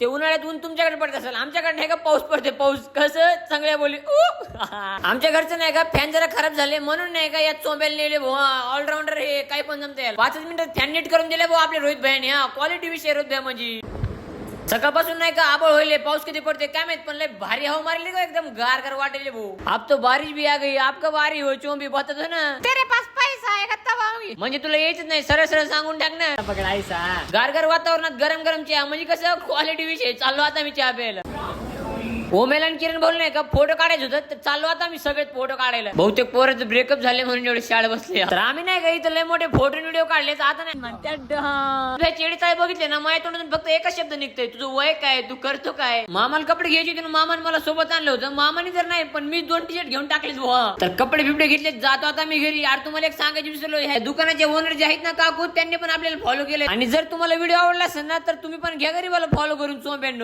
ते उन्हाळ्यात ऊन तुमच्याकडे पडत असेल, आमच्याकडे नाही का पाऊस पडते. पाऊस कसं चांगल्या बोली आमच्या घरचं नाही का फॅन जरा खराब झाले म्हणून नाही का यात चोंबेल नेले भाऊ. ऑलराऊंडर हे काही पण जमते. 5 मिनिटात फॅन नीट करून दिले भाऊ आपले रोहित भाईने. क्वालिटी विषय रोहित भाई म्हणजे सकाळपासून नाही का आबळ होईल. पाऊस किती पडते काय माहित, पण लय भारी हवा मारली का एकदम गार गार वाटेल भाऊ. अब तो बारिश भी आ गई. आपका बारी हो चोंबी बतात हो ना. तेरे पास पैसा है का तब आओगी. म्हणजे तुला यायच नाही, सरळ सरळ सांगून टाक ना. पकडायचा गार गार वातावरणात गरम गरम चहा म्हणजे कसं क्वालिटी विषय. चाललो आता मी चहा प्यायला. ओमेला आणि किरण बोल नाही का फोटो काढायचं होतं, तर चाललो आता मी सगळेच फोटो काढायला. बहुतेक पोराचं ब्रेकअप झाले म्हणून एवढे शाळा बसले. तर आम्ही नाही का इथं लय मोठे फोटो व्हिडिओ काढले. आता नाही म्हणत्या चेडी चाय बघितले ना, माझ्या तोंडातून फक्त एकच शब्द निघतोय, तुझं वय काय, तू करतो काय. मामाला कपडे घ्यायचे होते, मामाने मला सोबत आणलं होतं. मामाने तर नाही पण मी 2 टी-शर्ट घेऊन टाकलेच बुवा. तर कपडे बिपडे घेतले, जातो आता मी घरी. यार तुम्हाला एक सांगायचं विसरलो, ह्या दुकानाचे ओनर जे आहेत ना काकू, त्यांनी पण आपल्याला फॉलो केले. आणि जर तुम्हाला व्हिडिओ आवडला असेल ना, तर तुम्ही पण घ्या गरीबाला फॉलो करून चोंब्यानो.